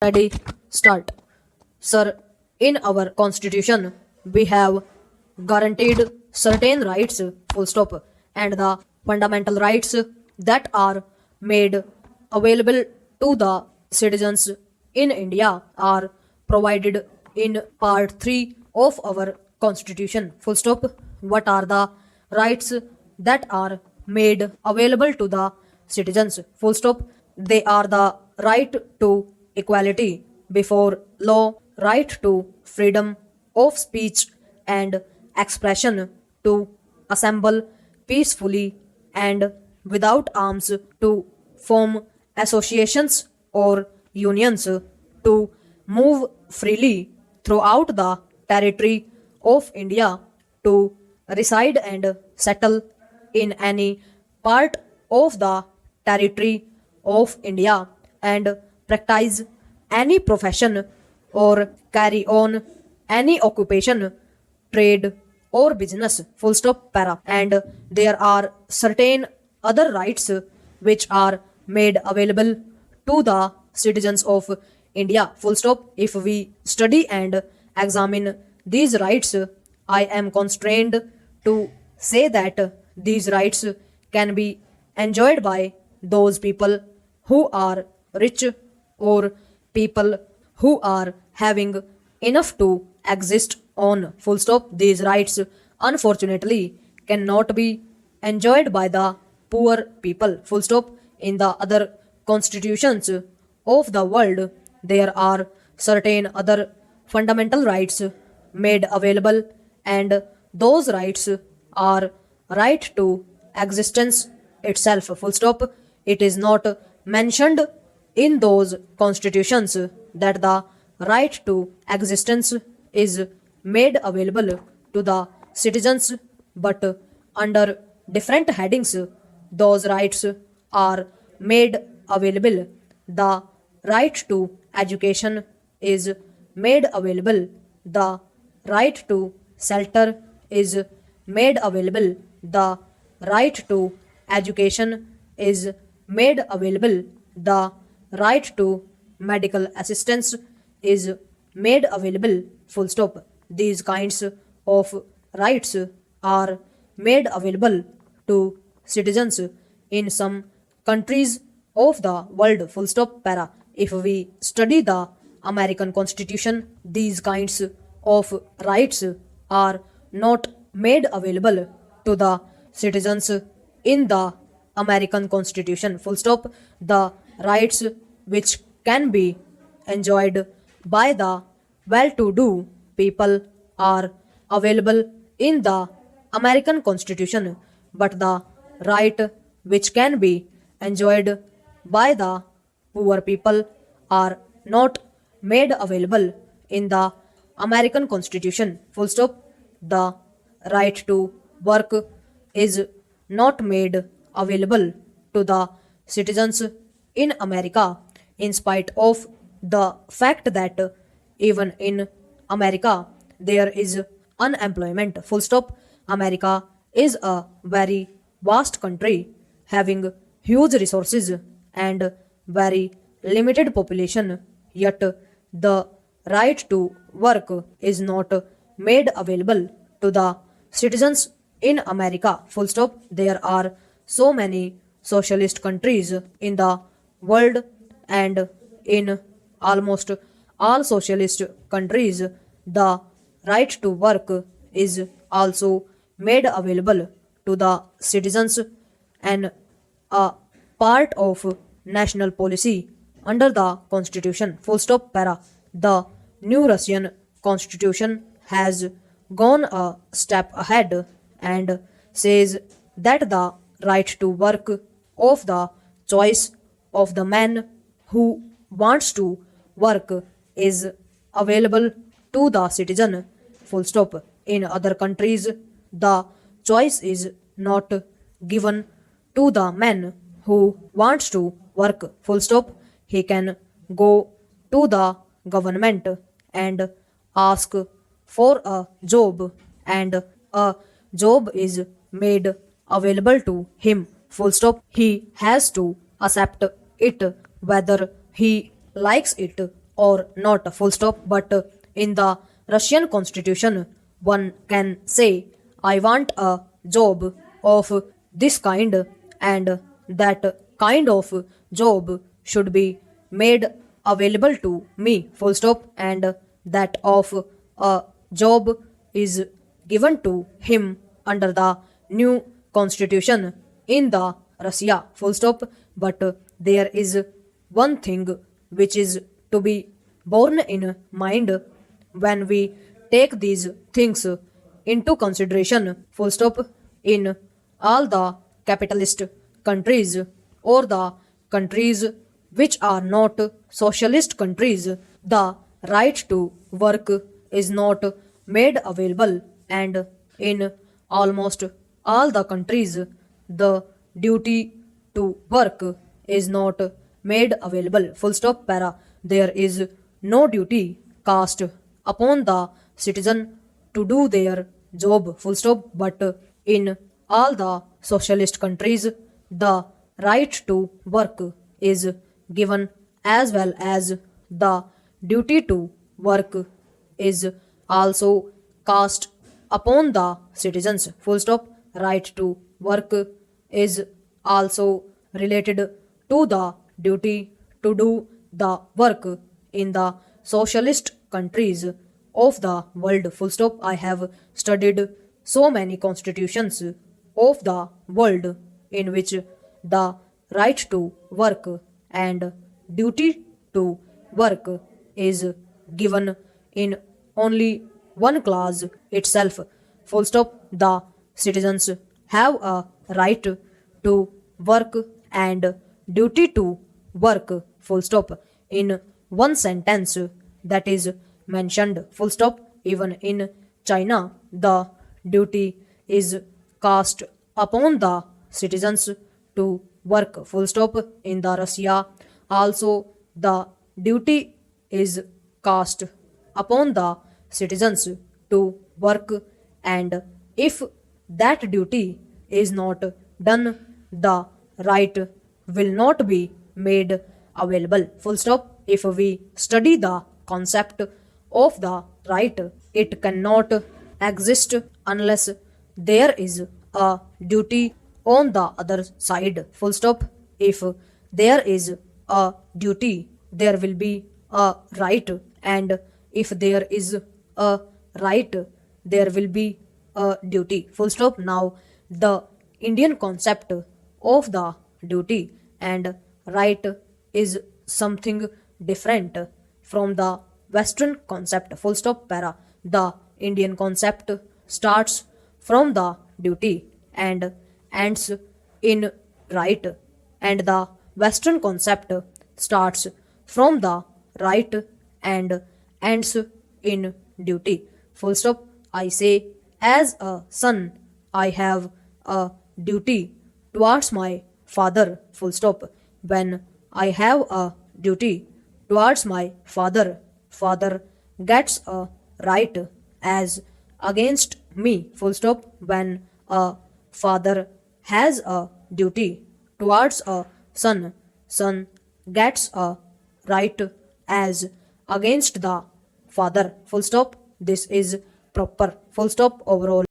Ready, start. Sir, in our constitution, we have guaranteed certain rights, full stop, and the fundamental rights that are made available to the citizens in India are provided in part 3 of our constitution. Full stop. What are the rights that are made available to the citizens? Full stop. They are the right to equality before law, right to freedom of speech and expression, to assemble peacefully and without arms, to form associations or unions, to move freely throughout the territory of India, to reside and settle in any part of the territory of India, and practice any profession or carry on any occupation, trade or business, full stop, para. And there are certain other rights which are made available to the citizens of India, full stop. If we study and examine these rights, I am constrained to say that these rights can be enjoyed by those people who are rich or people who are having enough to exist on, full stop. These rights unfortunately cannot be enjoyed by the poor people, full stop. In the other constitutions of the world, there are certain other fundamental rights made available, and those rights are right to existence itself, full stop. It is not mentioned in those constitutions that the right to existence is made available to the citizens, but under different headings, those rights are made available. The right to education is made available. The right to shelter is made available. The right to education is made available. The right to medical assistance is made available, full stop. These kinds of rights are made available to citizens in some countries of the world, full stop, para. If we study the American Constitution, these kinds of rights are not made available to the citizens in the American Constitution, full stop. The rights which can be enjoyed by the well to do people are available in the American Constitution, but the right which can be enjoyed by the poor people are not made available in the American Constitution, full stop. The right to work is not made available to the citizens in America, in spite of the fact that even in America there is unemployment, full stop. America is a very vast country having huge resources and very limited population, yet the right to work is not made available to the citizens in America, full stop. There are so many socialist countries in the world, and in almost all socialist countries, the right to work is also made available to the citizens, and a part of national policy under the constitution, full stop, para. The new Russian constitution has gone a step ahead and says that the right to work of the choice of the man who wants to work is available to the citizen, full stop. In other countries, the choice is not given to the man who wants to work, full stop. He can go to the government and ask for a job, and a job is made available to him, full stop. He has to accept it whether he likes it or not, full stop. But in the Russian constitution, one can say, I want a job of this kind, and that kind of job should be made available to me, full stop, and that of a job is given to him under the new constitution in the Russia, full stop. But there is one thing which is to be borne in mind when we take these things into consideration, full stop. In all the capitalist countries or the countries which are not socialist countries, the right to work is not made available, and in almost all the countries, the duty to work is not made available. Full stop. Para. There is no duty cast upon the citizen to do their job. Full stop. But in all the socialist countries, the right to work is given, as well as the duty to work is also cast upon the citizens. Full stop. Right to work is also related to the duty to do the work in the socialist countries of the world. Full stop. I have studied so many constitutions of the world in which the right to work and duty to work is given in only one clause itself. Full stop. The citizens have a right to work and duty to work, full stop, in one sentence that is mentioned, full stop. Even in China, the duty is cast upon the citizens to work, full stop. In the Russia also, the duty is cast upon the citizens to work, and if that duty is not done, the right will not be made available, full stop. If we study the concept of the right, it cannot exist unless there is a duty on the other side, full stop. If there is a duty, there will be a right, and if there is a right, there will be a duty, full stop. Now, the Indian concept of the duty and right is something different from the Western concept, full stop. Para. The Indian concept starts from the duty and ends in right, and the Western concept starts from the right and ends in duty, full stop. I say, as a son, I have a duty towards my father, full stop. When I have a duty towards my father, father gets a right as against me, full stop. When a father has a duty towards a son, son gets a right as against the father, full stop. This is proper, full stop. Overall